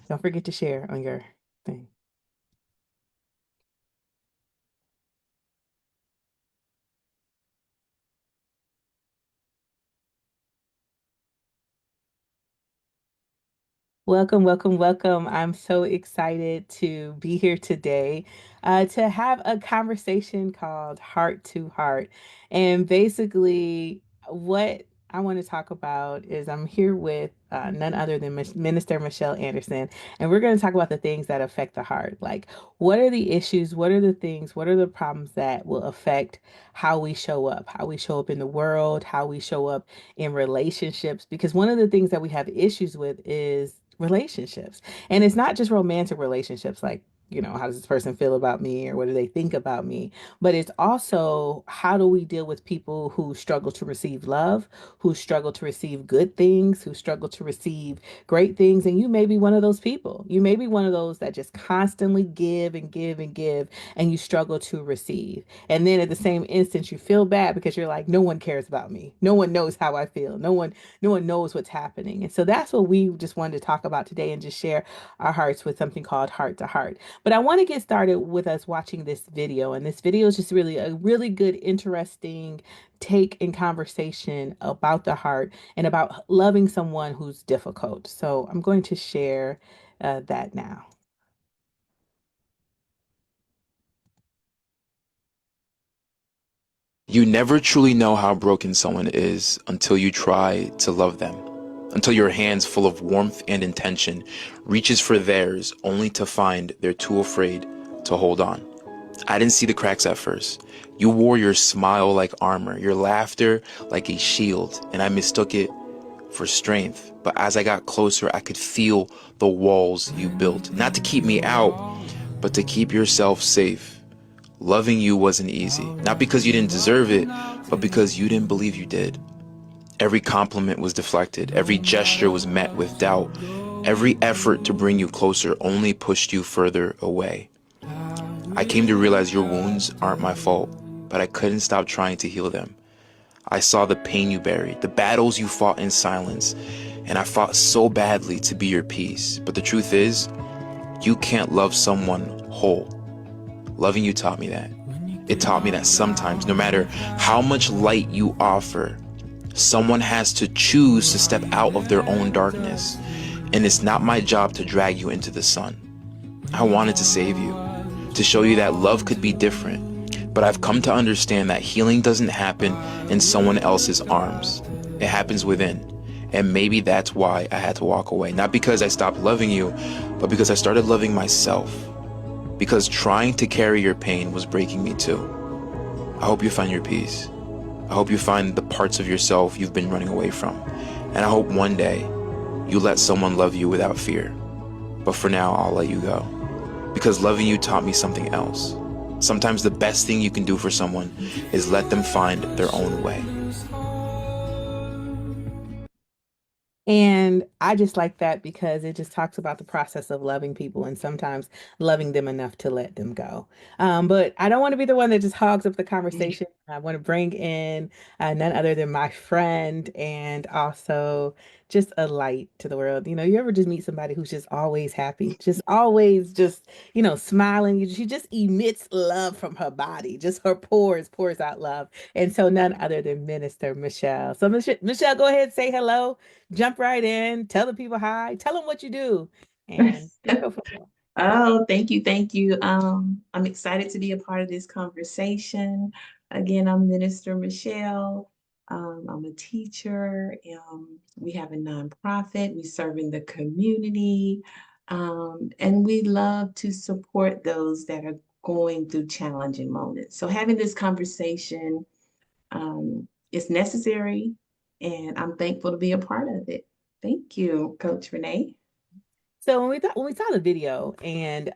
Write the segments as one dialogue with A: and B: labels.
A: Don't forget to share on your thing. Welcome, welcome, welcome. I'm so excited to be here today to have a conversation called Heart to Heart. And basically, what I want to talk about is I'm here with none other than Minister Michelle Anderson, and we're going to talk about the things that affect the heart. Like, what are the issues? What are the things? What are the problems that will affect how we show up in the world, how we show up in relationships? Because one of the things that we have issues with is relationships. And it's not just romantic relationships like, how does this person feel about me or what do they think about me? But it's also how do we deal with people who struggle to receive love, who struggle to receive good things, who struggle to receive great things. And you may be one of those people. You may be one of those that just constantly give and give and give, and you struggle to receive. And then at the same instance, you feel bad because you're like, no one cares about me. No one knows how I feel. No one knows what's happening. And so that's what we just wanted to talk about today and just share our hearts with something called Heart to Heart. But I want to get started with us watching this video. And this video is just really a really good, interesting take in conversation about the heart and about loving someone who's difficult. So I'm going to share that now.
B: You never truly know how broken someone is until you try to love them. Until your hands full of warmth and intention reaches for theirs only to find they're too afraid to hold on. I didn't see the cracks at first. You wore your smile like armor, your laughter like a shield, and I mistook it for strength. But as I got closer, I could feel the walls you built. Not to keep me out, but to keep yourself safe. Loving you wasn't easy. Not because you didn't deserve it, but because you didn't believe you did. Every compliment was deflected. Every gesture was met with doubt. Every effort to bring you closer only pushed you further away. I came to realize your wounds aren't my fault, but I couldn't stop trying to heal them. I saw the pain you buried, the battles you fought in silence, and I fought so badly to be your peace. But the truth is, you can't love someone whole. Loving you taught me that. It taught me that sometimes, no matter how much light you offer, someone has to choose to step out of their own darkness. And it's not my job to drag you into the sun. I wanted to save you, to show you that love could be different. But I've come to understand that healing doesn't happen in someone else's arms. It happens within. And maybe that's why I had to walk away. Not because I stopped loving you, but because I started loving myself. Because trying to carry your pain was breaking me too. I hope you find your peace. I hope you find the parts of yourself you've been running away from. And I hope one day you let someone love you without fear. But for now, I'll let you go. Because loving you taught me something else. Sometimes the best thing you can do for someone is let them find their own way.
A: And I just like that because it just talks about the process of loving people and sometimes loving them enough to let them go. But I don't want to be the one that just hogs up the conversation. I want to bring in none other than my friend and also just a light to the world. You ever just meet somebody who's just always happy, just always just, smiling. She just emits love from her body, just her pours out love. And so none other than Minister Michelle. So Michelle, go ahead, say hello. Jump right in, tell the people hi, tell them what you do, and let's go from there.
C: Oh, thank you. Thank you. I'm excited to be a part of this conversation. Again, I'm Minister Michelle. I'm a teacher. We have a nonprofit. We serve in the community. And we love to support those that are going through challenging moments. So having this conversation is necessary, and I'm thankful to be a part of it. Thank you, Coach Renee.
A: So when we saw the video and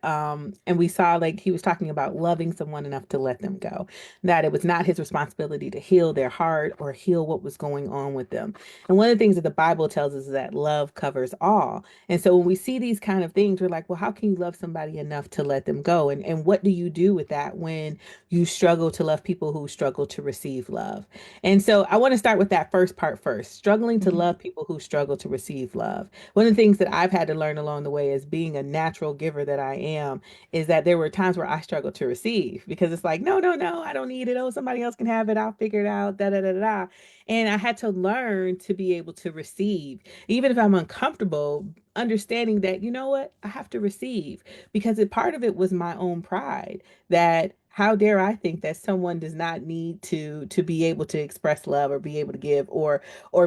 A: we saw like he was talking about loving someone enough to let them go, that it was not his responsibility to heal their heart or heal what was going on with them. And one of the things that the Bible tells us is that love covers all. And so when we see these kind of things, we're like, well, how can you love somebody enough to let them go? And what do you do with that when you struggle to love people who struggle to receive love? And so I want to start with that first part first, struggling to love people who struggle to receive love. One of the things that I've had to learn along along the way as being a natural giver that I am, is that there were times where I struggled to receive because it's like, no, no, no, I don't need it. Oh, somebody else can have it. I'll figure it out. Da da da da. And I had to learn to be able to receive, even if I'm uncomfortable, understanding that, you know what, I have to receive because part of it was my own pride that how dare I think that someone does not need to be able to express love or be able to give or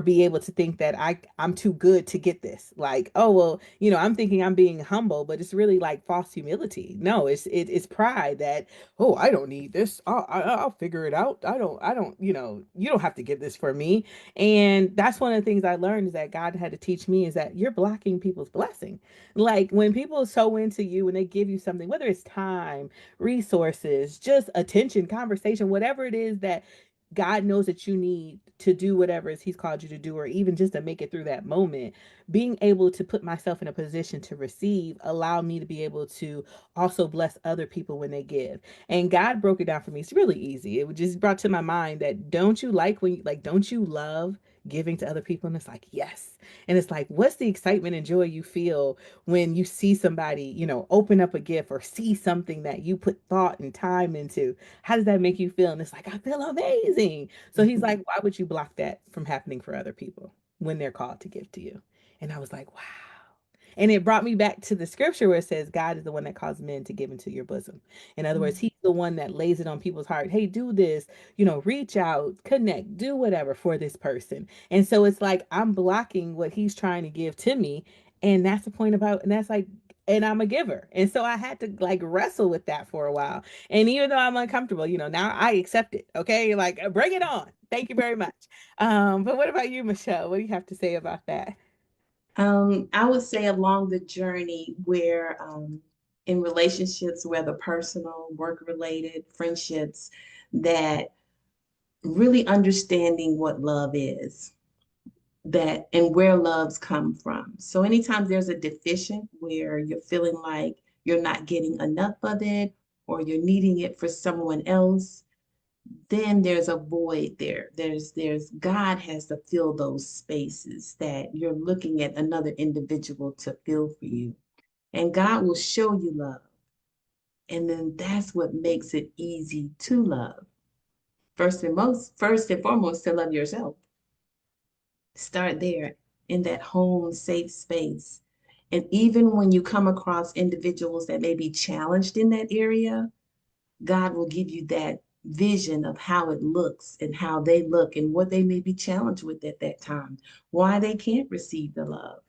A: be able to think that I'm too good to get this. Like, oh well, I'm thinking I'm being humble, but it's really like false humility. No, it's pride that, oh, I don't need this. I'll figure it out. I don't, you don't have to get this for me. And that's one of the things I learned is that God had to teach me is that you're blocking people's blessing. Like when people sow into you, when they give you something, whether it's time, resources, just attention, conversation, whatever it is that God knows that you need to do whatever it is He's called you to do, or even just to make it through that moment, being able to put myself in a position to receive, allow me to be able to also bless other people when they give. And God broke it down for me. It's really easy. It just brought to my mind that don't you like when like don't you love giving to other people? And it's like, yes. And it's like, what's the excitement and joy you feel when you see somebody, open up a gift or see something that you put thought and time into? How does that make you feel? And it's like, I feel amazing. So he's like, why would you block that from happening for other people when they're called to give to you? And I was like, wow. And it brought me back to the scripture where it says, God is the one that calls men to give into your bosom. In other words, He's the one that lays it on people's heart. Hey, do this, reach out, connect, do whatever for this person. And so it's like I'm blocking what He's trying to give to me. And that's the point about, and that's like, and I'm a giver. And so I had to like wrestle with that for a while. And even though I'm uncomfortable, now I accept it. Okay. Like bring it on. Thank you very much. But what about you, Michelle? What do you have to say about that?
C: I would say along the journey where in relationships, whether personal, work related, friendships, that really understanding what love is, that and where loves come from. So anytime there's a deficient where you're feeling like you're not getting enough of it or you're needing it for someone else, then there's a void there. There's God has to fill those spaces that you're looking at another individual to fill for you. And God will show you love. And then that's what makes it easy to love. First and foremost, to love yourself. Start there in that home safe space. And even when you come across individuals that may be challenged in that area, God will give you that vision of how it looks and how they look and what they may be challenged with at that time, why they can't receive the love,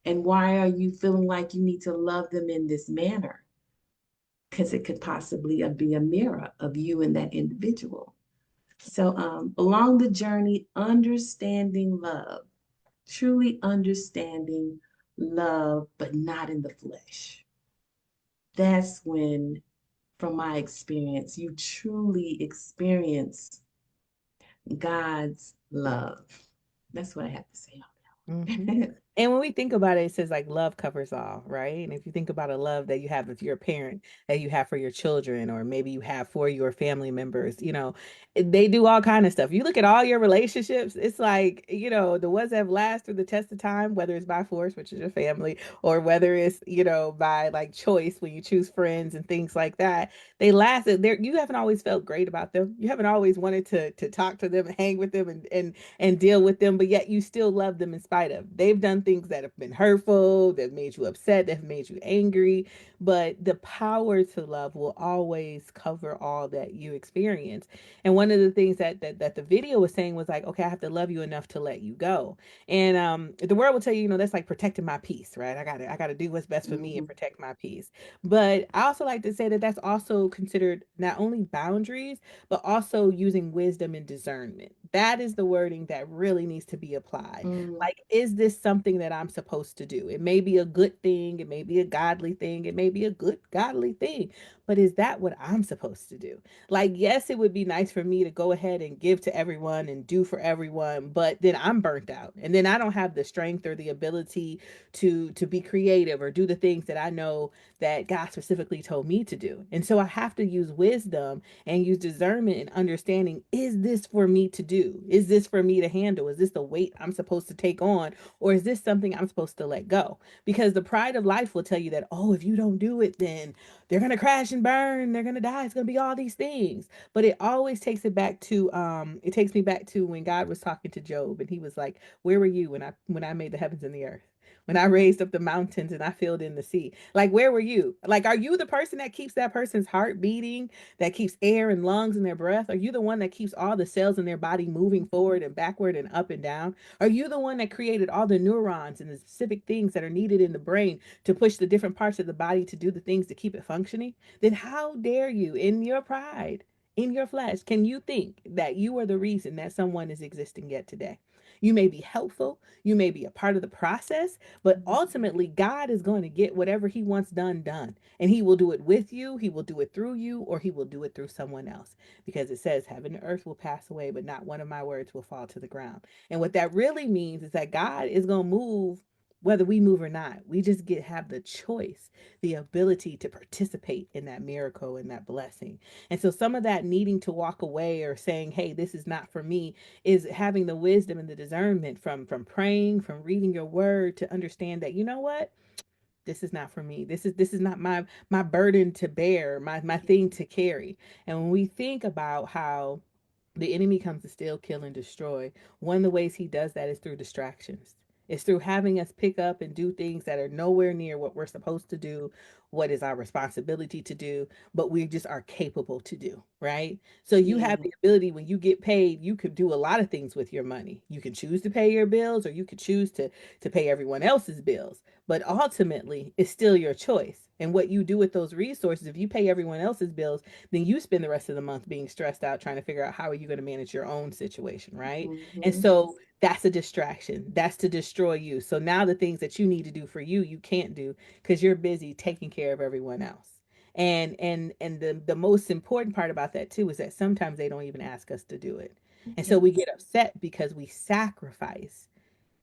C: and why are you feeling like you need to love them in this manner? Because it could possibly be a mirror of you and that individual. So, along the journey, understanding love, truly understanding love, but not in the flesh. That's when, from my experience, you truly experience God's love. That's what I have to say
A: Hmm.
C: on that one.
A: And when we think about it, it says like love covers all, right? And if you think about a love that you have with your parent, that you have for your children, or maybe you have for your family members, they do all kind of stuff. You look at all your relationships, it's like, the ones that have lasted through the test of time, whether it's by force, which is your family, or whether it's, by like choice when you choose friends and things like that, they lasted there. You haven't always felt great about them. You haven't always wanted to talk to them and hang with them and deal with them, but yet you still love them in spite of. They've done things that have been hurtful, that have made you upset, that have made you angry, but the power to love will always cover all that you experience. And one of the things that the video was saying was like, okay, I have to love you enough to let you go. And the world will tell you, that's like protecting my peace, right? I got to do what's best for me and
C: Mhm.
A: protect my peace. But I also like to say that that's also considered not only boundaries, but also using wisdom and discernment. That is the wording that really needs to be applied.
C: Mm,
A: Like, is this something that I'm supposed to do? It may be a good thing, it may be a godly thing, it may be a good godly thing, but is that what I'm supposed to do? Like, yes, it would be nice for me to go ahead and give to everyone and do for everyone, but then I'm burnt out. And then I don't have the strength or the ability to be creative or do the things that I know that God specifically told me to do. And so I have to use wisdom and use discernment and understanding, is this for me to do? Is this for me to handle? Is this the weight I'm supposed to take on? Or is this something I'm supposed to let go? Because the pride of life will tell you that, oh, if you don't do it, then they're gonna crash and burn, they're gonna die, it's gonna be all these things. But it always takes it takes me back to when God was talking to Job and he was like, where were you when I made the heavens and the earth? When I raised up the mountains and I filled in the sea. Like, where were you? Like, are you the person that keeps that person's heart beating, that keeps air and lungs in their breath? Are you the one that keeps all the cells in their body moving forward and backward and up and down? Are you the one that created all the neurons and the specific things that are needed in the brain to push the different parts of the body to do the things to keep it functioning? Then how dare you, in your pride, in your flesh, can you think that you are the reason that someone is existing yet today? You may be helpful, you may be a part of the process, but ultimately, God is going to get whatever He wants done. And He will do it with you, He will do it through you, or He will do it through someone else. Because it says, heaven and earth will pass away, but not one of my words will fall to the ground. And what that really means is that God is going to move whether we move or not. We just have the choice, the ability to participate in that miracle and that blessing. And so some of that needing to walk away or saying, hey, this is not for me, is having the wisdom and the discernment from praying, from reading your word, to understand that, you know what, this is not for me. This is not my burden to bear, my thing to carry. And when we think about how the enemy comes to steal, kill, and destroy, one of the ways he does that is through distractions. It's through having us pick up and do things that are nowhere near what we're supposed to do, what is our responsibility to do, but we just are capable to do, right? So you have
C: Yeah.
A: the ability, when you get paid, you could do a lot of things with your money. You can choose to pay your bills, or you could choose to pay everyone else's bills. But ultimately, it's still your choice. And what you do with those resources, if you pay everyone else's bills, then you spend the rest of the month being stressed out trying to figure out how are you going to manage your own situation, right? And
C: Mm-hmm.
A: so that's a distraction. That's to destroy you. So now the things that you need to do for you, you can't do because you're busy taking care of everyone else. And the most important part about that too is that sometimes they don't even ask us to do it. And so we
C: Yes.
A: get upset because we sacrifice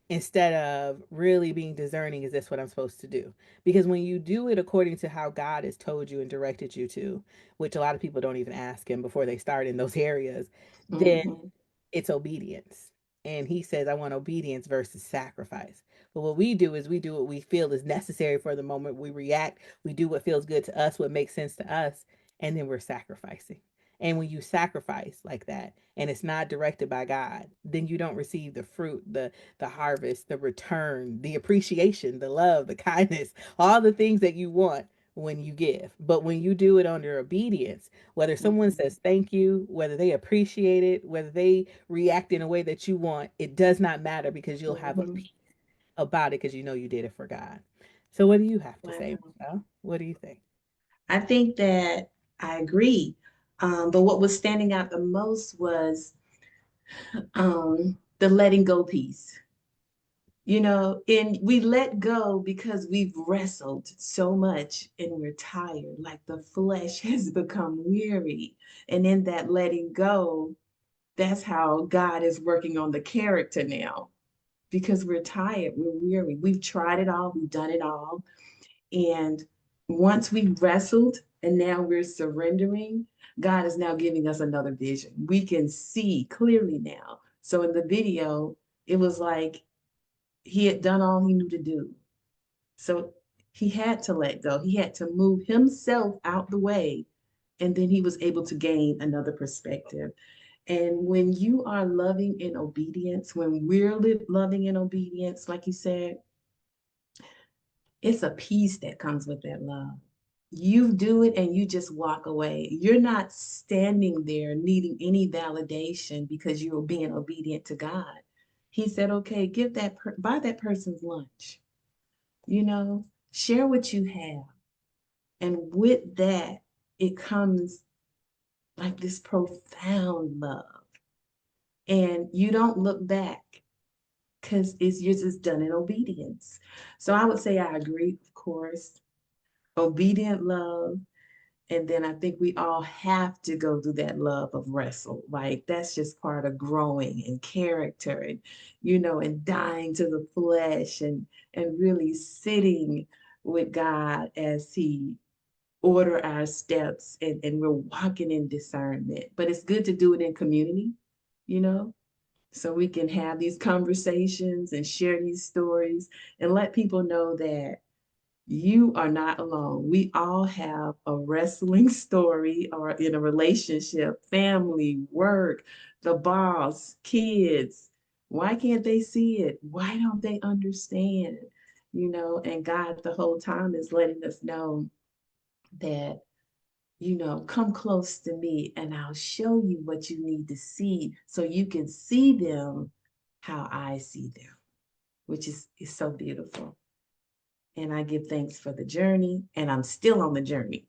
A: instead of really being discerning, is this what I'm supposed to do? Because when you do it according to how God has told you and directed you to, which a lot of people don't even ask him before they start in those areas, then
C: Mm-hmm.
A: it's obedience. And he says, I want obedience versus sacrifice. But what we do is we do what we feel is necessary for the moment. We react, we do what feels good to us, what makes sense to us, and then we're sacrificing. And when you sacrifice like that and it's not directed by God, then you don't receive the fruit, the harvest, the return, the appreciation, the love, the kindness, all the things that you want when you give. But when you do it under obedience, whether someone
C: Mm-hmm.
A: says thank you, whether they appreciate it, whether they react in a way that you want, it does not matter because you'll have a
C: Mm-hmm.
A: peace about it because you know you did it for God. So what do you have to say,
C: Wow.
A: Michelle? What do you think?
C: I think that I agree. But what was standing out the most was the letting go piece. And we let go because we've wrestled so much and we're tired, like the flesh has become weary. And in that letting go, that's how God is working on the character now because we're tired, we're weary. We've tried it all, we've done it all. And once we wrestled and now we're surrendering, God is now giving us another vision. We can see clearly now. So in the video, it was like he had done all he knew to do. So he had to let go. He had to move himself out the way. And then he was able to gain another perspective. And when you are loving in obedience, when we're loving in obedience, like you said, it's a peace that comes with that love. You do it and you just walk away. You're not standing there needing any validation because you're being obedient to God. He said, okay, buy that person's lunch, share what you have. And with that, it comes like this profound love. And you don't look back because it's yours is done in obedience. So I would say I agree, of course. Obedient love And then I think we all have to go through that love of wrestle. Like that's just part of growing and character and, and dying to the flesh and really sitting with God as He order our steps and we're walking in discernment. But it's good to do it in community, you know, so we can have these conversations and share these stories and let people know that you are not alone. We all have a wrestling story or in a relationship, family, work, the boss, kids. Why can't they see it? Why don't they understand? And God the whole time is letting us know that, come close to me and I'll show you what you need to see so you can see them how I see them, which is so beautiful. And I give thanks for the journey, and I'm still on the journey.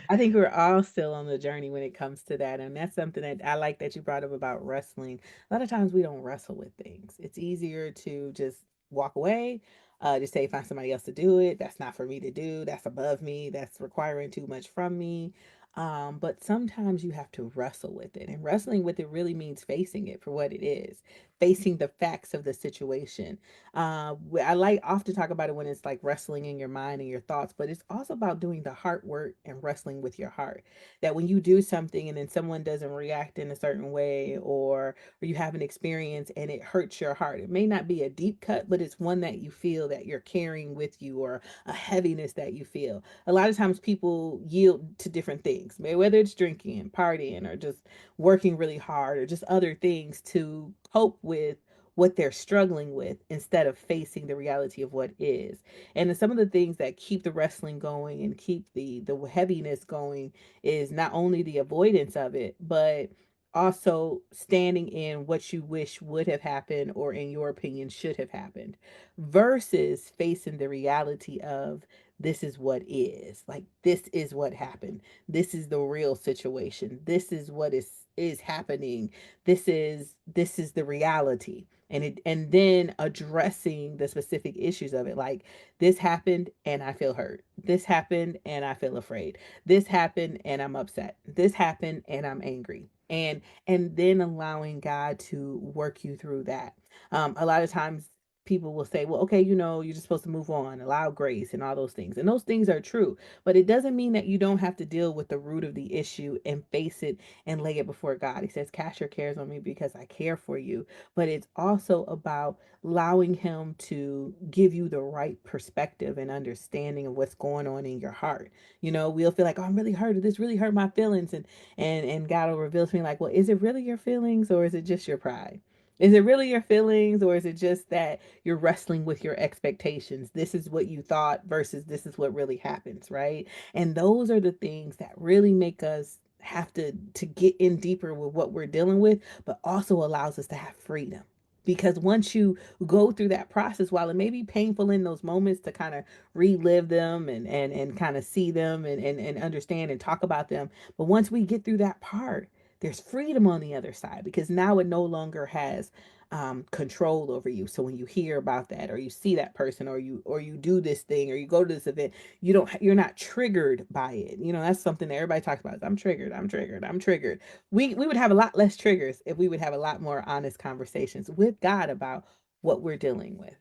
A: I think we're all still on the journey when it comes to that. And that's something that I like that you brought up about wrestling. A lot of times we don't wrestle with things. It's easier to just walk away, just say, find somebody else to do it. That's not for me to do. That's above me. That's requiring too much from me. But sometimes you have to wrestle with it. And wrestling with it really means facing it for what it is, facing the facts of the situation. I like often talk about it when it's like wrestling in your mind and your thoughts, but it's also about doing the heart work and wrestling with your heart. That when you do something and then someone doesn't react in a certain way, or you have an experience and it hurts your heart, it may not be a deep cut, but it's one that you feel that you're carrying with you, or a heaviness that you feel. A lot of times people yield to different things, whether it's drinking, partying, or just working really hard, or just other things to cope with what they're struggling with instead of facing the reality of what is. And some of the things that keep the wrestling going and keep the heaviness going is not only the avoidance of it, but also standing in what you wish would have happened or in your opinion should have happened, versus facing the reality of this is what is. Like, this is what happened. This is the real situation. This is what is happening. This is the reality. And then addressing the specific issues of it, like, this happened and I feel hurt. This happened and I feel afraid. This happened and I'm upset. This happened and I'm angry. And then allowing God to work you through that. A lot of times people will say, well, okay, you're just supposed to move on, allow grace, and all those things. And those things are true, but it doesn't mean that you don't have to deal with the root of the issue and face it and lay it before God. He says, cast your cares on me because I care for you. But it's also about allowing Him to give you the right perspective and understanding of what's going on in your heart. We'll feel like, oh, I'm really hurt. This really hurt my feelings. And God will reveal to me, like, well, is it really your feelings or is it just your pride? Is it really your feelings, or is it just that you're wrestling with your expectations? This is what you thought versus this is what really happens, right? And those are the things that really make us have to get in deeper with what we're dealing with, but also allows us to have freedom. Because once you go through that process, while it may be painful in those moments to kind of relive them and kind of see them and understand and talk about them, but once we get through that part, there's freedom on the other side, because now it no longer has control over you. So when you hear about that, or you see that person, or you do this thing, or you go to this event, you're not triggered by it. That's something that everybody talks about. I'm triggered. I'm triggered. I'm triggered. We would have a lot less triggers if we would have a lot more honest conversations with God about what we're dealing with.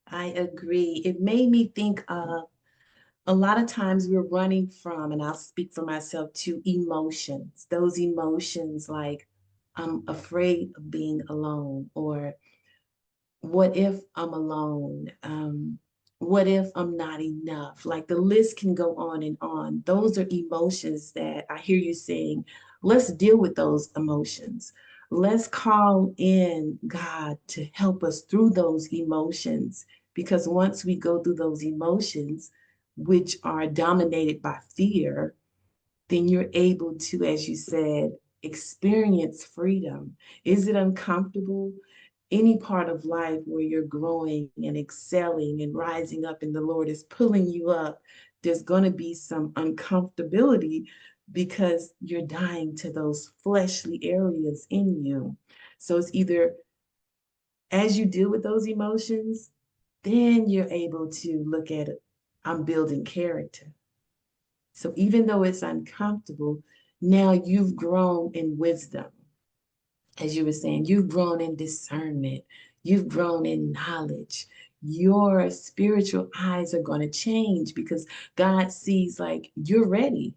C: I agree. It made me think of a lot of times we're running from, and I'll speak for myself, to emotions. Those emotions like, I'm afraid of being alone, or what if I'm alone? What if I'm not enough? Like the list can go on and on. Those are emotions that I hear you saying, let's deal with those emotions. Let's call in God to help us through those emotions. Because once we go through those emotions, which are dominated by fear, then you're able to, as you said, experience freedom. Is it uncomfortable? Any part of life where you're growing and excelling and rising up and the Lord is pulling you up, there's going to be some uncomfortability because you're dying to those fleshly areas in you. So it's either as you deal with those emotions, then you're able to look at it. I'm building character. So even though it's uncomfortable, now you've grown in wisdom. As you were saying, you've grown in discernment, you've grown in knowledge. Your spiritual eyes are going to change because God sees like you're ready.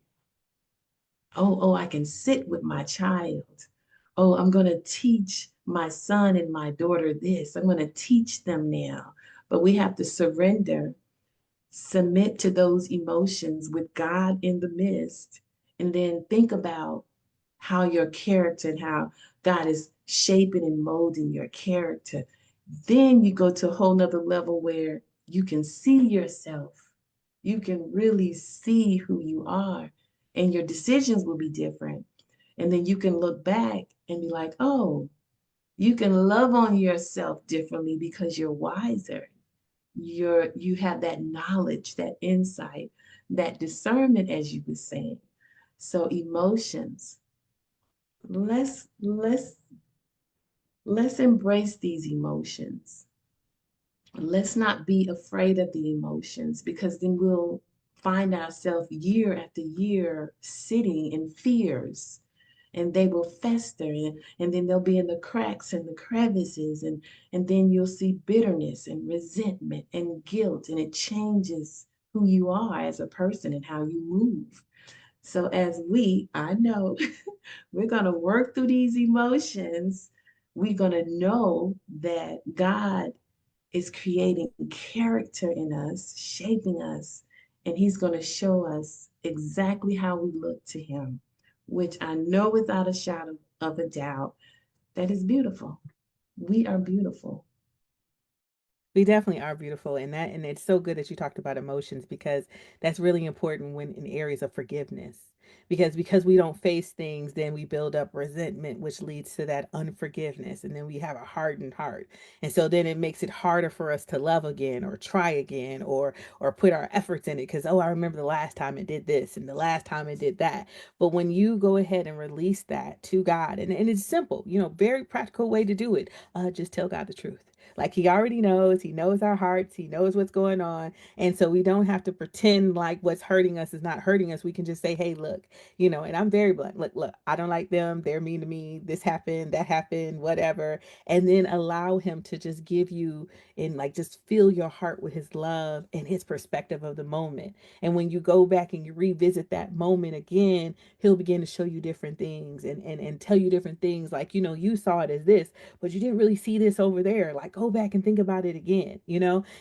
C: Oh, I can sit with my child. Oh, I'm going to teach my son and my daughter this. I'm going to teach them now. But we have to surrender, submit to those emotions with God in the midst, and then think about how your character and how God is shaping and molding your character. Then you go to a whole nother level where you can see yourself. You can really see who you are, and your decisions will be different. And then you can look back and be like, oh, you can love on yourself differently because you're wiser. You have that knowledge, that insight, that discernment, as you were saying. So emotions, let's let's embrace these emotions. Let's not be afraid of the emotions because then we'll find ourselves year after year sitting in fears and they will fester and then they'll be in the cracks and the crevices and then you'll see bitterness and resentment and guilt and it changes who you are as a person and how you move. So as I know we're going to work through these emotions, we're going to know that God is creating character in us, shaping us, and He's going to show us exactly how we look to Him, which I know without a shadow of a doubt that is beautiful. We are beautiful.
A: We definitely are beautiful in that. And it's so good that you talked about emotions because that's really important when in areas of forgiveness. Because we don't face things, then we build up resentment, which leads to that unforgiveness. And then we have a hardened heart. And so then it makes it harder for us to love again or try again or put our efforts in it. Because I remember the last time it did this and the last time it did that. But when you go ahead and release that to God, and it's simple, very practical way to do it. Just tell God the truth. Like he already knows, he knows our hearts, he knows what's going on. And so we don't have to pretend like what's hurting us is not hurting us. We can just say, hey, look, and I'm very blunt. Look, I don't like them. They're mean to me. This happened, that happened, whatever. And then allow him to just give you and like just fill your heart with his love and his perspective of the moment. And when you go back and you revisit that moment again, he'll begin to show you different things and tell you different things. Like, you saw it as this, but you didn't really see this over there. Like, go back and think about it again,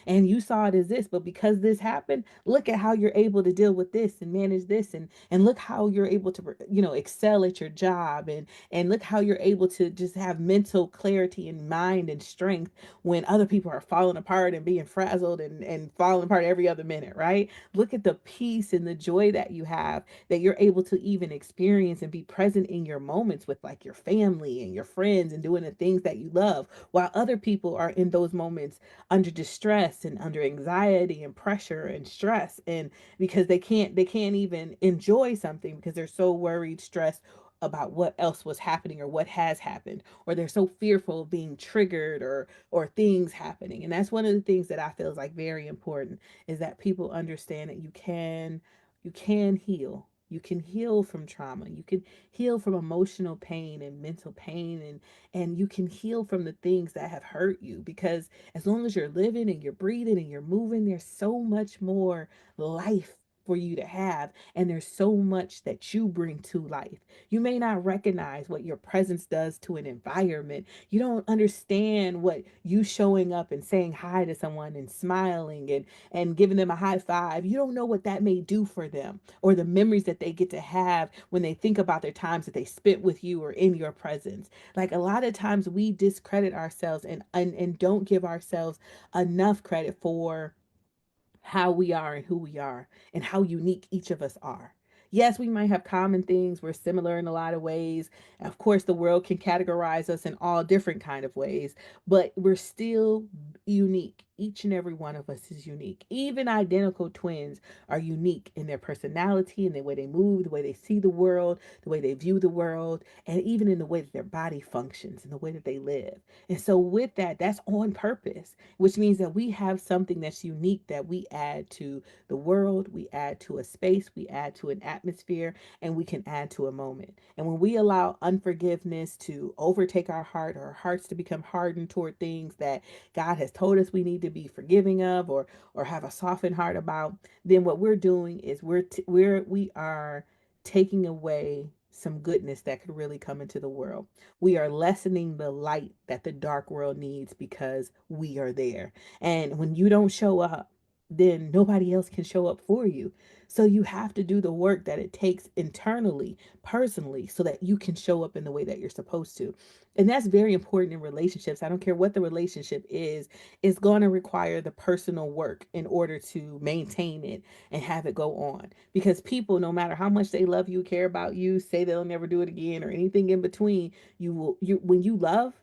A: and you saw it as this, but because this happened, look at how you're able to deal with this and manage this, and look how you're able to, excel at your job, and look how you're able to just have mental clarity and mind and strength when other people are falling apart and being frazzled and falling apart every other minute, right? Look at the peace and the joy that you have that you're able to even experience and be present in your moments with like your family and your friends and doing the things that you love, while other people are in those moments under distress and under anxiety and pressure and stress, and because they can't even enjoy something because they're so worried, stressed about what else was happening or what has happened, or they're so fearful of being triggered or things happening. And that's one of the things that I feel is like very important, is that people understand that you can heal. You can heal from trauma. You can heal from emotional pain and mental pain, and you can heal from the things that have hurt you, because as long as you're living and you're breathing and you're moving, there's so much more life for you to have, and there's so much that you bring to life. You may not recognize what your presence does to an environment. You don't understand what you showing up and saying hi to someone and smiling and giving them a high five. You don't know what that may do for them, or the memories that they get to have when they think about their times that they spent with you or in your presence. Like a lot of times we discredit ourselves and don't give ourselves enough credit for how we are and who we are and how unique each of us are. Yes, we might have common things. We're similar in a lot of ways. Of course, the world can categorize us in all different kind of ways, but we're still unique. Each and every one of us is unique. Even identical twins are unique in their personality, in the way they move, the way they see the world, the way they view the world, and even in the way that their body functions and the way that they live. And so, with that, that's on purpose, which means that we have something that's unique that we add to the world, we add to a space, we add to an atmosphere, and we can add to a moment. And when we allow unforgiveness to overtake our heart, or our hearts to become hardened toward things that God has told us we need to be forgiving of, or have a softened heart about, then what we're doing is we are taking away some goodness that could really come into the world. We are lessening the light that the dark world needs because we are there. And when you don't show up, then nobody else can show up for you. So you have to do the work that it takes internally, personally, so that you can show up in the way that you're supposed to. And that's very important in relationships. I don't care what the relationship is, it's going to require the personal work in order to maintain it and have it go on. Because people, no matter how much they love you, care about you, say they'll never do it again, or anything in between, when you love,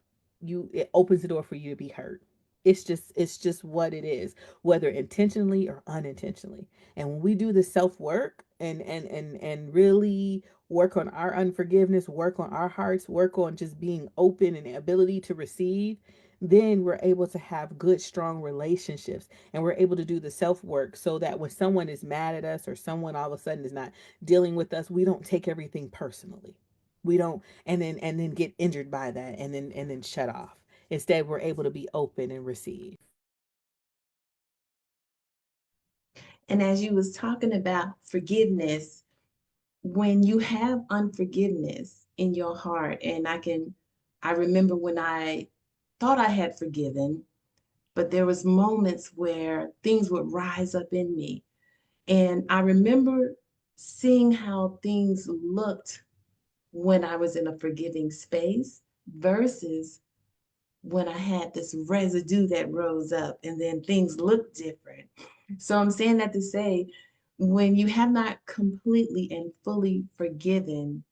A: it opens the door for you to be hurt. It's just what it is, whether intentionally or unintentionally. And when we do the self-work and really work on our unforgiveness, work on our hearts, work on just being open and the ability to receive, then we're able to have good, strong relationships. And we're able to do the self work so that when someone is mad at us or someone all of a sudden is not dealing with us, we don't take everything personally. We don't and then get injured by that and then shut off. Instead, we're able to be open and receive.
C: And as you was talking about forgiveness, when you have unforgiveness in your heart, and I remember when I thought I had forgiven, but there was moments where things would rise up in me. And I remember seeing how things looked when I was in a forgiving space versus when I had this residue that rose up and then things looked different. So I'm saying that to say, when you have not completely and fully forgiven,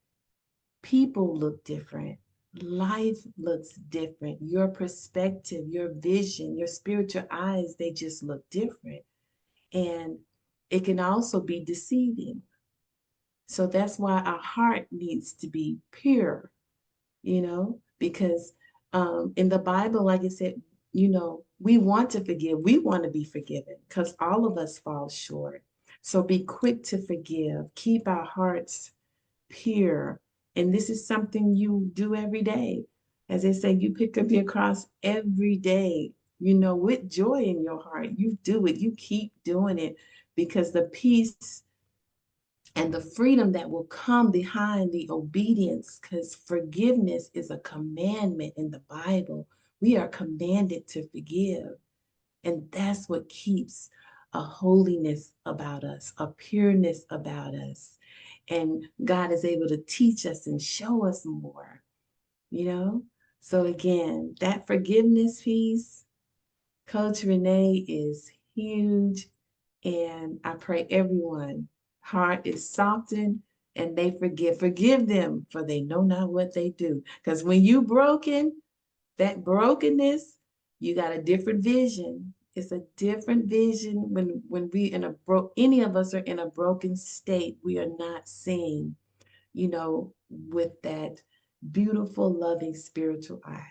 C: people look different. Life looks different. Your perspective, your vision, your spiritual eyes, they just look different. And it can also be deceiving. So that's why our heart needs to be pure, because in the Bible, like I said, we want to forgive. We want to be forgiven because all of us fall short. So be quick to forgive. Keep our hearts pure. And this is something you do every day. As they say, you pick up your cross every day, with joy in your heart. You do it. You keep doing it because the peace and the freedom that will come behind the obedience, because forgiveness is a commandment in the Bible. We are commanded to forgive. And that's what keeps a holiness about us, a pureness about us. And God is able to teach us and show us more, you know? So, again, that forgiveness piece, Coach Renee, is huge. And I pray everyone heart is softened and they forgive. Forgive them, for they know not what they do. Because when you broken, that brokenness, you got a different vision. It's a different vision when we in a any of us are in a broken state. We are not seeing, with that beautiful, loving spiritual eye.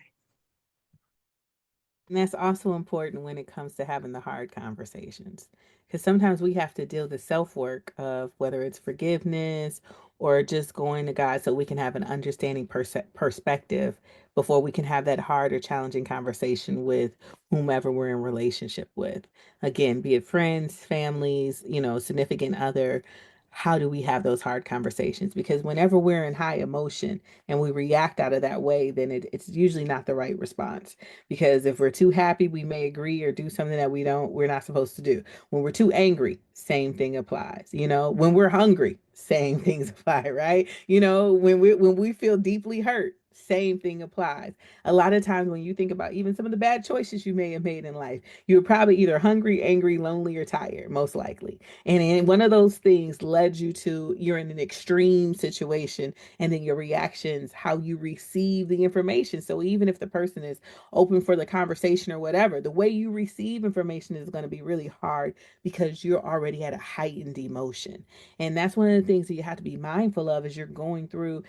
A: And that's also important when it comes to having the hard conversations. Because sometimes we have to deal the self work of whether it's forgiveness or just going to God so we can have an understanding perspective before we can have that hard or challenging conversation with whomever we're in relationship with. Again, be it friends, families, significant other. How do we have those hard conversations? Because whenever we're in high emotion and we react out of that way, then it's usually not the right response. Because if we're too happy, we may agree or do something that we're not supposed to do. When we're too angry, same thing applies. When we're hungry, same things apply, right? When we feel deeply hurt, Same thing applies. A lot of times when you think about even some of the bad choices you may have made in life, you're probably either hungry, angry, lonely, or tired, most likely. And in one of those things led you to you're in an extreme situation, and then your reactions, how you receive the information. So even if the person is open for the conversation or whatever, the way you receive information is going to be really hard because you're already at a heightened emotion. And that's one of the things that you have to be mindful of as you're going through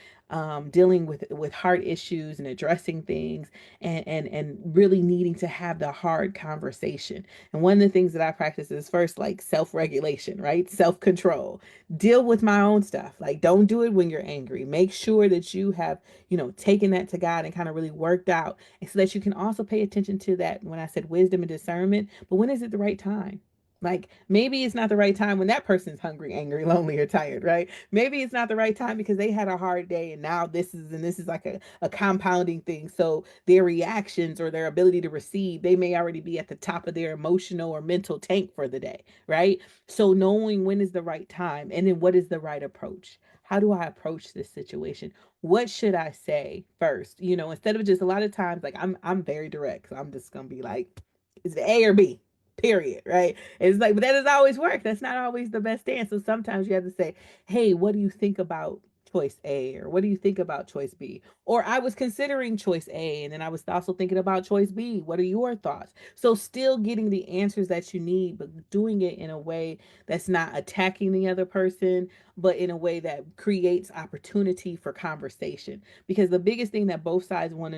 A: dealing with heart issues and addressing things, and really needing to have the hard conversation. And one of the things that I practice is first like self-regulation, right? Self-control. Deal with my own stuff. Like, don't do it when you're angry. Make sure that you have, taken that to God and kind of really worked out, and so that you can also pay attention to that when I said wisdom and discernment. But when is it the right time? Like, maybe it's not the right time when that person's hungry, angry, lonely, or tired, right? Maybe it's not the right time because they had a hard day, and now this is like a compounding thing. So their reactions or their ability to receive, they may already be at the top of their emotional or mental tank for the day, right? So knowing when is the right time, and then what is the right approach. How do I approach this situation? What should I say first? Instead of just a lot of times, like I'm very direct. So I'm just gonna be like, is it A or B? Period, right? It's like, but that doesn't always work. That's not always the best answer. So sometimes you have to say, hey, what do you think about choice A? Or what do you think about choice B? Or I was considering choice A, and then I was also thinking about choice B. What are your thoughts? So still getting the answers that you need, but doing it in a way that's not attacking the other person, but in a way that creates opportunity for conversation. Because the biggest thing that both sides want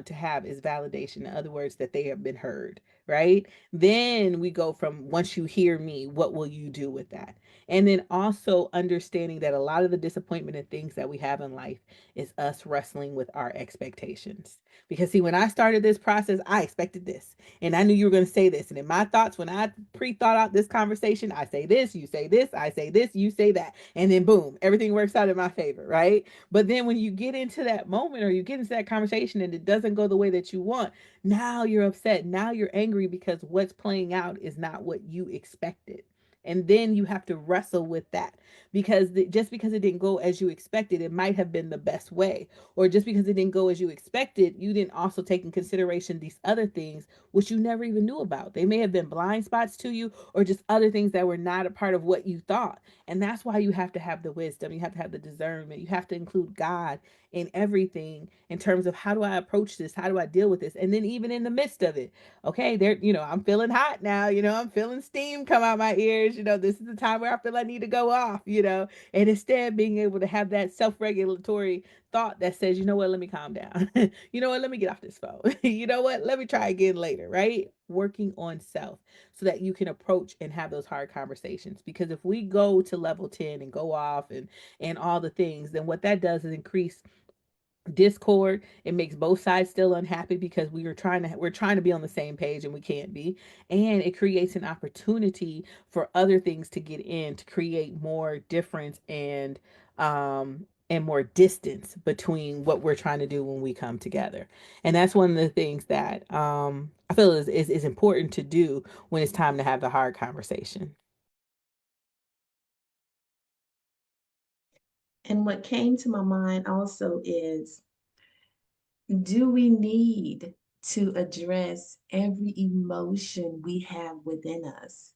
A: to have is validation. In other words, that they have been heard, right? Then we go from, once you hear me, what will you do with that? And then also understanding that a lot of the disappointment and things that we have in life is us wrestling with our expectations. Because see, when I started this process, I expected this. And I knew you were going to say this. And in my thoughts, when I pre-thought out this conversation, I say this, you say this, I say this, you say that. And then boom, everything works out in my favor, right? But then when you get into that moment, or you get into that conversation and it doesn't go the way that you want, now you're upset. Now you're angry because what's playing out is not what you expected. And then you have to wrestle with that, because just because it didn't go as you expected, it might have been the best way. Or just because it didn't go as you expected, you didn't also take in consideration these other things which you never even knew about. They may have been blind spots to you, or just other things that were not a part of what you thought. And that's why you have to have the wisdom, you have to have the discernment, you have to include God in everything, in terms of how do I approach this, how do I deal with this. And then even in the midst of it, okay, there, I'm feeling hot now, I'm feeling steam come out my ears, this is the time where I feel I need to go off, and instead being able to have that self-regulatory thought that says, you know what, let me calm down. You know what, let me get off this phone. You know what, let me try again later, right? Working on self so that you can approach and have those hard conversations. Because if we go to level 10 and go off and all the things, then what that does is increase discord. It makes both sides still unhappy because we're trying to be on the same page and we can't be. And it creates an opportunity for other things to get in, to create more difference and more distance between what we're trying to do when we come together. And that's one of the things that I feel is important to do when it's time to have the hard conversation.
C: And what came to my mind also is, do we need to address every emotion we have within us?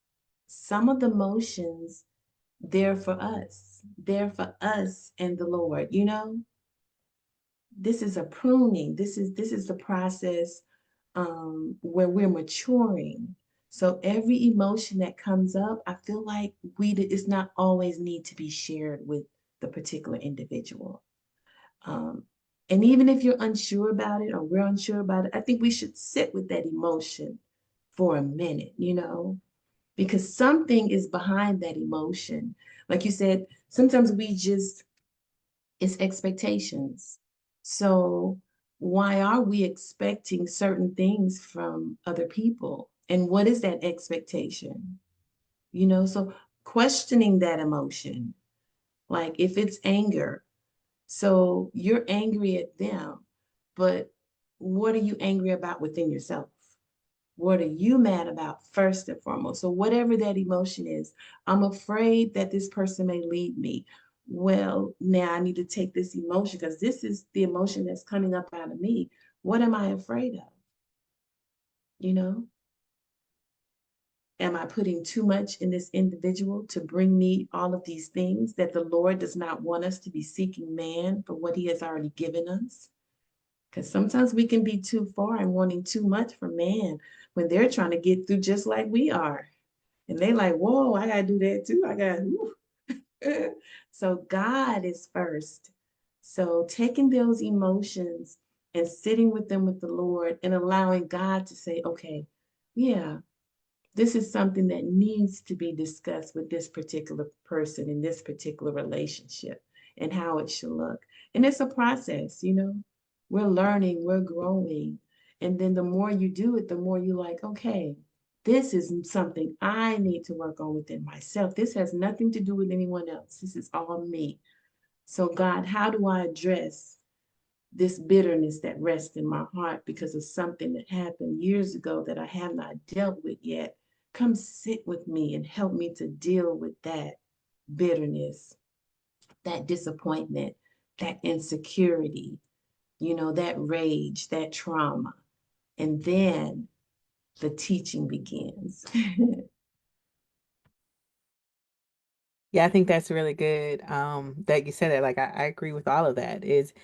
C: Some of the emotions, they're for us. They're for us and the Lord, This is a pruning. This is the process where we're maturing. So every emotion that comes up, I feel like it's not always need to be shared with the particular individual. Um, and even if you're unsure about it, or we're unsure about it, I think we should sit with that emotion for a minute, because something is behind that emotion. Like you said, sometimes it's expectations. So why are we expecting certain things from other people? And what is that expectation? So questioning that emotion, like if it's anger, so you're angry at them, but what are you angry about within yourself? What are you mad about first and foremost? So whatever that emotion is, I'm afraid that this person may leave me. well, now I need to take this emotion because this is the emotion that's coming up out of me. What am I afraid of? You know, am I putting too much in this individual to bring me all of these things that the Lord does not want us to be seeking man for what he has already given us? Because sometimes we can be too far and wanting too much from man when they're trying to get through just like we are. And they like, whoa, I gotta do that too. I gotta. So God is first. So taking those emotions and sitting with them with the Lord and allowing God to say, okay, yeah, this is something that needs to be discussed with this particular person in this particular relationship and how it should look. And it's a process, you know. We're learning, we're growing. And then the more you do it, the more you like, okay, this is something I need to work on within myself. This has nothing to do with anyone else. This is all me. So, God, how do I address this bitterness that rests in my heart because of something that happened years ago that I have not dealt with yet? Come sit with me and help me to deal with that bitterness, that disappointment, that insecurity, you know, that rage, that trauma. And then the teaching begins.
A: Yeah, I think that's really good. That you said that. Like, I agree with all of that. Is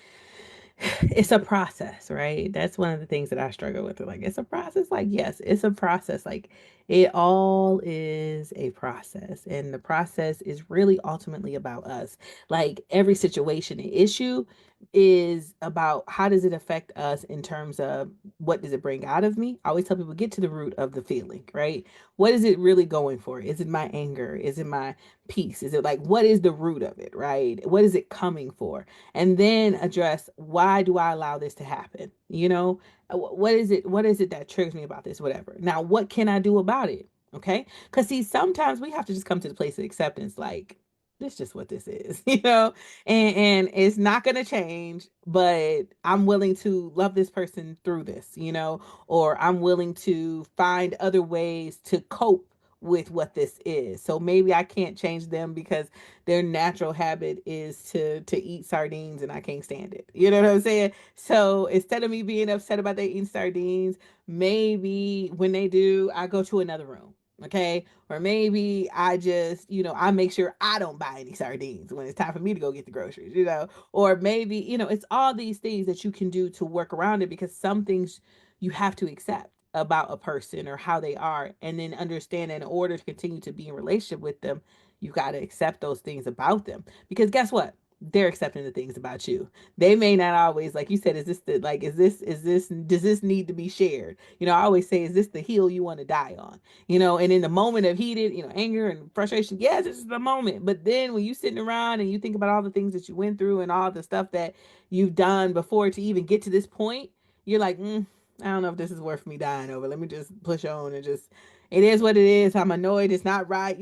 A: it's a process, right? That's one of the things that I struggle with. Like, it's a process. Like, yes, it's a process. Like, it all is a process, and the process is really ultimately about us. Like, every situation and issue is about how does it affect us in terms of what does it bring out of me. I always tell people, get to the root of the feeling, right? What is it really going for? Is it my anger? Is it my peace? Is it like, what is the root of it, right? What is it coming for? And then address, why do I allow this to happen? You know, what is it that triggers me about this, whatever. Now, what can I do about it? Okay, because see, sometimes we have to just come to the place of acceptance, like, this is just what this is, you know, and it's not going to change, but I'm willing to love this person through this, you know, or I'm willing to find other ways to cope with what this is. So maybe I can't change them because their natural habit is to eat sardines and I can't stand it. You know what I'm saying? So instead of me being upset about they eating sardines, maybe when they do, I go to another room. Okay. Or maybe I just, I make sure I don't buy any sardines when it's time for me to go get the groceries, or maybe, it's all these things that you can do to work around it, because some things you have to accept about a person or how they are, and then understand that in order to continue to be in relationship with them, you got to accept those things about them, because guess what, they're accepting the things about you. They may not always, like you said, is this does this need to be shared? I always say, is this the hill you want to die on? And in the moment of heated, anger and frustration, yes, this is the moment. But then when you sitting around and you think about all the things that you went through and all the stuff that you've done before to even get to this point, you're like, I don't know if this is worth me dying over. Let me just push on and just, it is what it is. I'm annoyed. It's not right.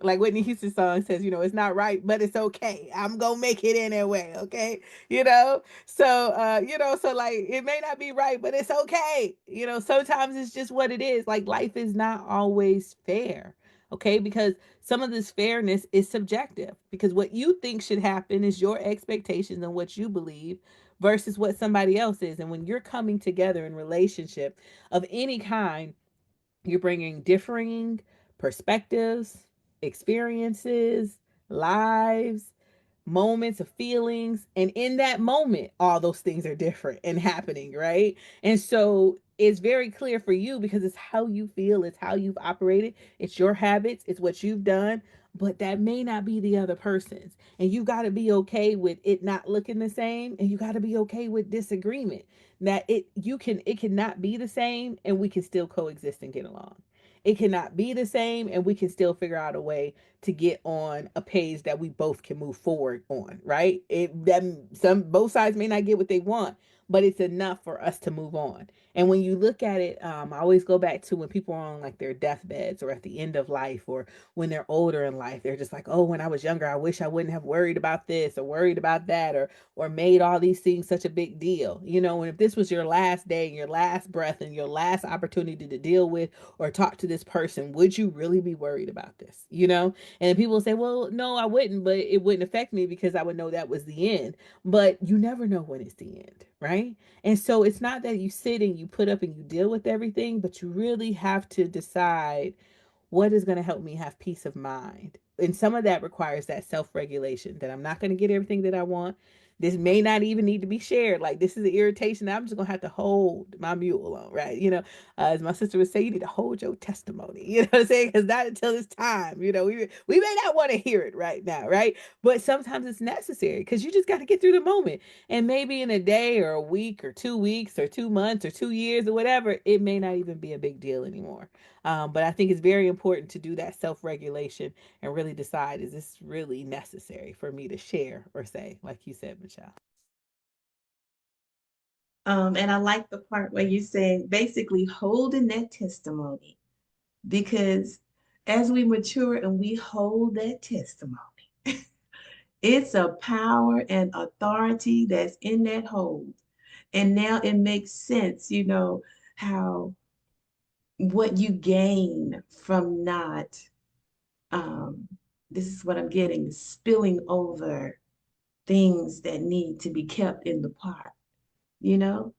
A: Like Whitney Houston song says, it's not right, but it's okay. I'm gonna make it anyway. Okay. So like, it may not be right, but it's okay. Sometimes it's just what it is. Like, life is not always fair. Okay. Because some of this fairness is subjective, because what you think should happen is your expectations and what you believe versus what somebody else is. And when you're coming together in relationship of any kind, you're bringing differing perspectives, experiences, lives, moments of feelings. And in that moment, all those things are different and happening, right? And so it's very clear for you, because it's how you feel, it's how you've operated, it's your habits, it's what you've done. But that may not be the other person's. And you got to be okay with it not looking the same. And you got to be okay with disagreement. That it cannot be the same and we can still coexist and get along. It cannot be the same and we can still figure out a way to get on a page that we both can move forward on, right? It that some both sides may not get what they want, but it's enough for us to move on. And when you look at it, I always go back to when people are on like their deathbeds or at the end of life or when they're older in life, they're just like, oh, when I was younger, I wish I wouldn't have worried about this or worried about that or made all these things such a big deal. And if this was your last day, your last breath, and your last opportunity to deal with or talk to this person, would you really be worried about this? And people say, well, no, I wouldn't, but it wouldn't affect me because I would know that was the end. But you never know when it's the end, right? And so it's not that you sit and you put up and you deal with everything, but you really have to decide what is going to help me have peace of mind. And some of that requires that self-regulation, that I'm not going to get everything that I want. This may not even need to be shared. Like, this is an irritation that I'm just going to have to hold my mule on, right? As my sister would say, you need to hold your testimony. You know what I'm saying? Because not until it's time. We may not want to hear it right now, right? But sometimes it's necessary because you just got to get through the moment. And maybe in a day or a week or 2 weeks or 2 months or 2 years or whatever, it may not even be a big deal anymore. But I think it's very important to do that self regulation and really decide, is this really necessary for me to share or say, like you said, Michelle?
C: And I like the part where you say basically holding that testimony, because as we mature and we hold that testimony, it's a power and authority that's in that hold. And now it makes sense, how what you gain from not, um, this is what I'm getting, spilling over things that need to be kept in the pot, you know?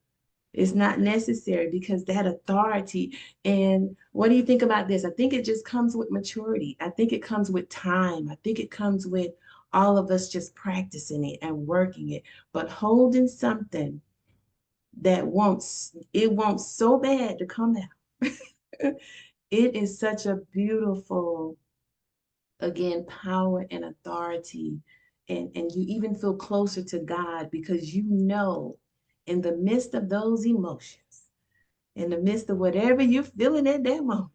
C: It's not necessary because that authority. And what do you think about this? I think it just comes with maturity. I think it comes with time. I think it comes with all of us just practicing it and working it, but holding something that wants so bad to come out. It is such a beautiful, again, power and authority. And you even feel closer to God because in the midst of those emotions, in the midst of whatever you're feeling at that moment,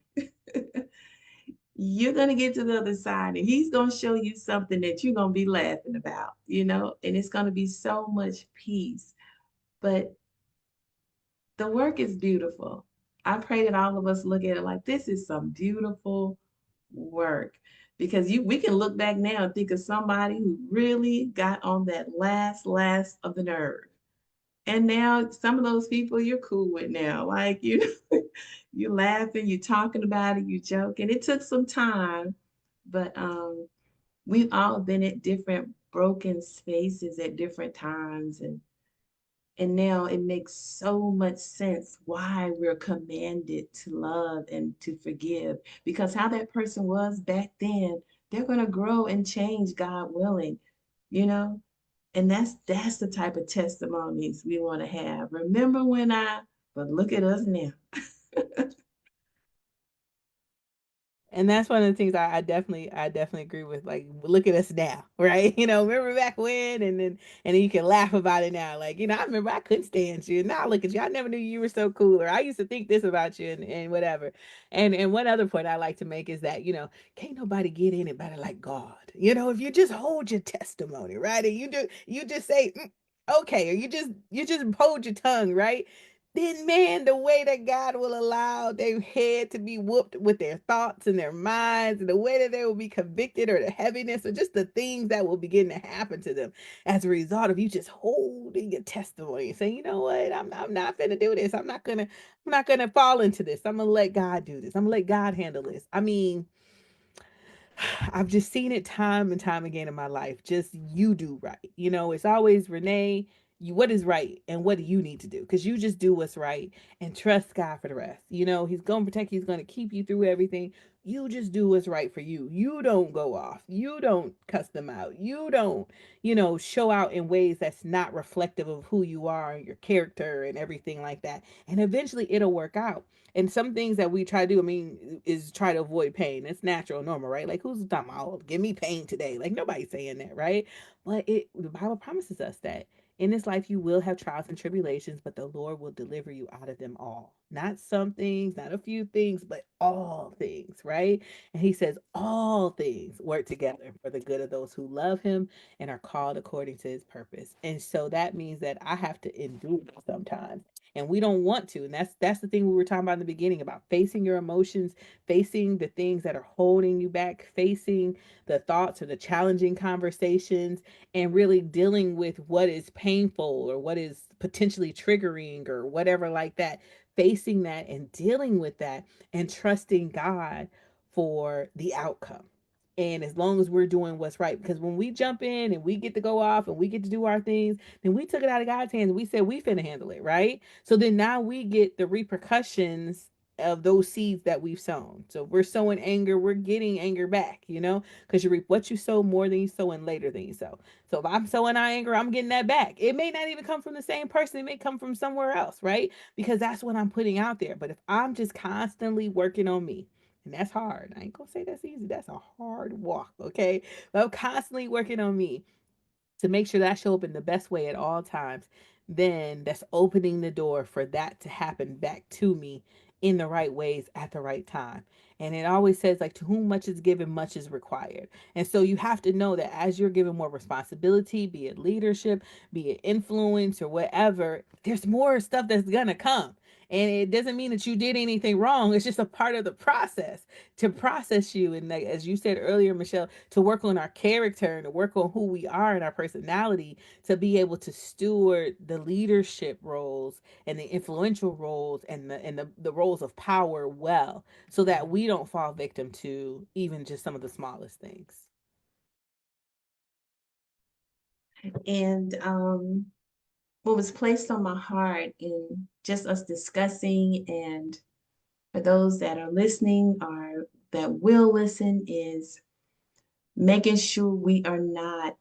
C: you're going to get to the other side and he's going to show you something that you're going to be laughing about, and it's going to be so much peace. But the work is beautiful. I pray that all of us look at it like this is some beautiful work, because we can look back now and think of somebody who really got on that last of the nerve. And now some of those people you're cool with now. Like you're laughing, you're talking about it, you joking. It took some time, but we've all been at different broken spaces at different times, and now it makes so much sense why we're commanded to love and to forgive, because how that person was back then, they're going to grow and change, God willing, you know? And that's the type of testimonies we want to have. Remember but look at us now.
A: And that's one of the things I definitely agree with. Like, look at us now, right? Remember back when, and then you can laugh about it now. Like, I remember I couldn't stand you. Now look at you. I never knew you were so cool, or I used to think this about you, and whatever. And one other point I like to make is that can't nobody get in it better like God. If you just hold your testimony, right, and you just say. Okay, or you just hold your tongue, right? Then man, the way that God will allow their head to be whooped with their thoughts and their minds, and the way that they will be convicted, or the heaviness, or just the things that will begin to happen to them as a result of you just holding your testimony and saying, you know what, I'm not gonna do this. I'm not gonna fall into this. I'm gonna let God do this. I'm gonna let God handle this. I mean, I've just seen it time and time again in my life. Just you do right. It's always Renee, what is right and what do you need to do? Because you just do what's right and trust God for the rest. He's going to protect you, He's going to keep you through everything. You just do what's right for you. You don't go off. You don't cuss them out. You don't, show out in ways that's not reflective of who you are and your character and everything like that. And eventually it'll work out. And some things that we try to do, I mean, is try to avoid pain. It's natural, normal, right? Like, who's talking about, oh, give me pain today? Like, nobody's saying that, right? But the Bible promises us that in this life you will have trials and tribulations, but the Lord will deliver you out of them all. not some things, not a few things, but all things, right? And he says, all things work together for the good of those who love him and are called according to his purpose. And so that means that I have to endure sometimes. And we don't want to. And that's the thing we were talking about in the beginning about facing your emotions, facing the things that are holding you back, facing the thoughts or the challenging conversations, and really dealing with what is painful or what is potentially triggering or whatever like that, facing that and dealing with that and trusting God for the outcome. And as long as we're doing what's right, because when we jump in and we get to go off and we get to do our things, then we took it out of God's hands and we said we finna handle it, right? So then now we get the repercussions of those seeds that we've sown. So if we're sowing anger, we're getting anger back, you know, because you reap what you sow more than you sow and later than you sow. So if I'm sowing anger, I'm getting that back. It may not even come from the same person, it may come from somewhere else, right? Because that's what I'm putting out there. But if I'm just constantly working on me, and that's hard. I ain't gonna say that's easy. That's a hard walk, okay? But I'm constantly working on me to make sure that I show up in the best way at all times, then that's opening the door for that to happen back to me in the right ways at the right time. And it always says, like, to whom much is given, much is required. And so you have to know that as you're given more responsibility, be it leadership, be it influence or whatever, there's more stuff that's gonna come. And it doesn't mean that you did anything wrong. It's just a part of the process to process you. And like, as you said earlier, Michelle, to work on our character and to work on who we are and our personality to be able to steward the leadership roles and the influential roles and the roles of power well, so that we don't fall victim to even just some of the smallest things.
C: And what was placed on my heart in just us discussing, and for those that are listening or that will listen, is making sure we are not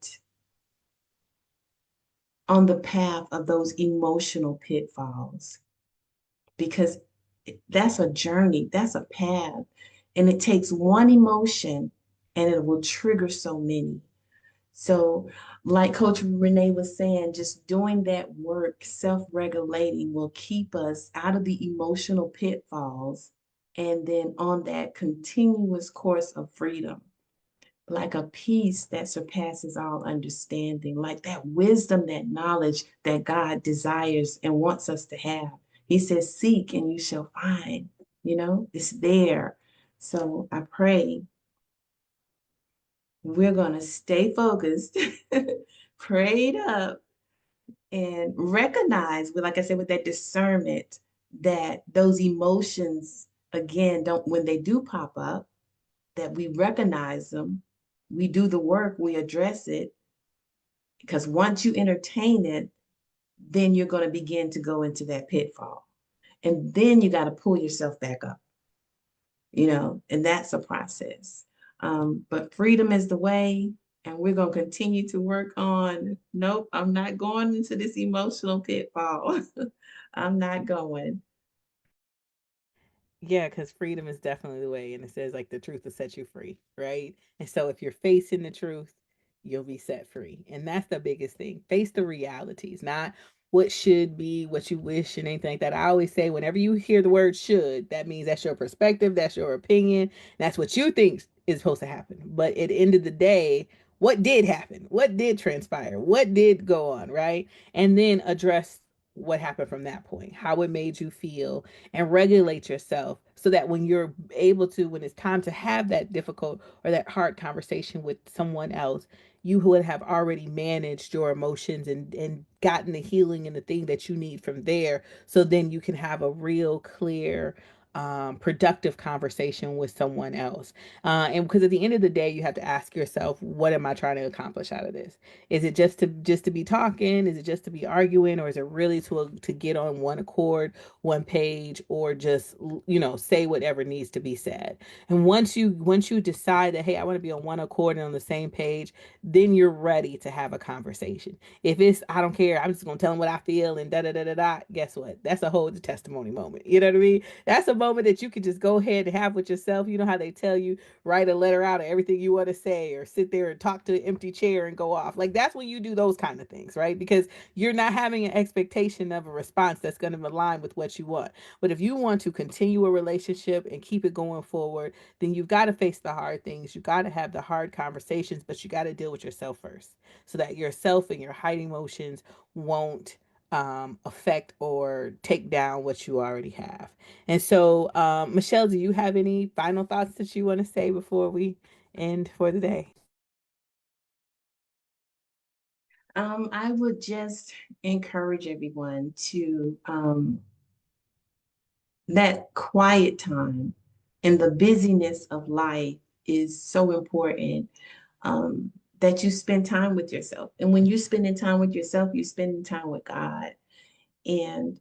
C: on the path of those emotional pitfalls, because that's a journey, that's a path, and it takes one emotion and it will trigger so many. So, like Coach Renee was saying, just doing that work, self regulating, will keep us out of the emotional pitfalls and then on that continuous course of freedom, like a peace that surpasses all understanding, like that wisdom, that knowledge that God desires and wants us to have. He says, seek and you shall find, it's there. So I pray we're going to stay focused, prayed up, and recognize, like I said, with that discernment, that those emotions, again, don't, when they do pop up, that we recognize them, we do the work, we address it, because once you entertain it, then you're going to begin to go into that pitfall. And then you got to pull yourself back up, and that's a process. But freedom is the way, and we're going to continue to work on, nope, I'm not going into this emotional pitfall. I'm not going.
A: Yeah, because freedom is definitely the way. And it says, like, the truth will set you free, right? And so if you're facing the truth, you'll be set free. And that's the biggest thing. Face the realities, not what should be, what you wish, and anything like that. I always say, whenever you hear the word should, that means that's your perspective, that's your opinion, that's what you think is supposed to happen. But at the end of the day, what did happen? What did transpire? What did go on, right? And then address what happened from that point, how it made you feel, and regulate yourself so that when you're able to, when it's time to have that difficult or that hard conversation with someone else, you would have already managed your emotions and gotten the healing and the thing that you need from there. So then you can have a real clear, productive conversation with someone else. And because at the end of the day, you have to ask yourself, what am I trying to accomplish out of this? Is it just to be talking? Is it just to be arguing? Or is it really to get on one accord, one page, or just say whatever needs to be said? And once you decide that, hey, I want to be on one accord and on the same page, then you're ready to have a conversation. If it's, I don't care, I'm just gonna tell them what I feel and da da da da da, guess what? That's a whole testimony moment. You know what I mean? That's a moment that you can just go ahead and have with yourself. You know how they tell you write a letter out of everything you want to say, or sit there and talk to an empty chair and go off. Like that's when you do those kind of things, right? Because you're not having an expectation of a response that's going to align with what you want. But if you want to continue a relationship and keep it going forward, then you've got to face the hard things. You got to have the hard conversations, but you got to deal with yourself first, so that yourself and your hiding emotions won't affect or take down what you already have. And so, Michelle, do you have any final thoughts that you want to say before we end for the day?
C: I would just encourage everyone to that quiet time and the busyness of life is so important, um, that you spend time with yourself. And when you're spending time with yourself, you're spending time with God. And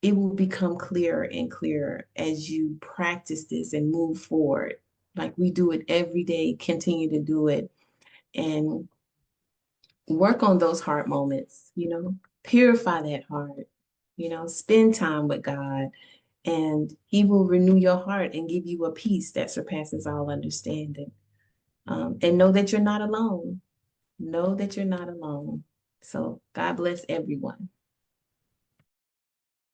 C: it will become clearer and clearer as you practice this and move forward. Like we do it every day, continue to do it and work on those hard moments, purify that heart, spend time with God, and He will renew your heart and give you a peace that surpasses all understanding. And know that you're not alone. Know that you're not alone. So God bless everyone.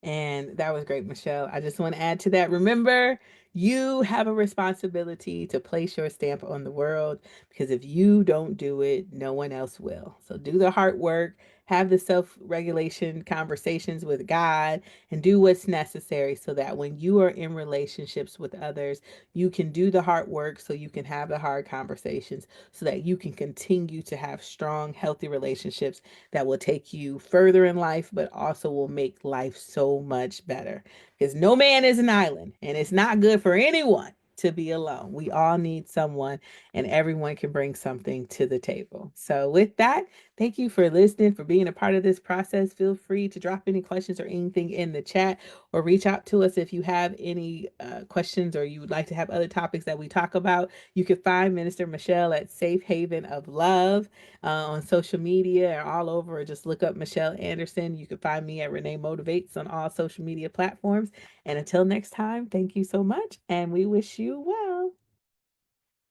A: And that was great, Michelle. I just want to add to that. Remember, you have a responsibility to place your stamp on the world, because if you don't do it, no one else will. So do the hard work, have the self regulation conversations with God, and do what's necessary so that when you are in relationships with others, you can do the hard work, so you can have the hard conversations, so that you can continue to have strong, healthy relationships that will take you further in life, but also will make life so much better. Because no man is an island, and it's not good for anyone to be alone. We all need someone, and everyone can bring something to the table. So, with that, thank you for listening, for being a part of this process. Feel free to drop any questions or anything in the chat, or reach out to us if you have any questions, or you would like to have other topics that we talk about. You can find Minister Michelle at Safe Haven of Love on social media or all over, or just look up Michelle Anderson. You can find me at Renee Motivates on all social media platforms. And until next time, thank you so much, and we wish you well.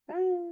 A: Bye.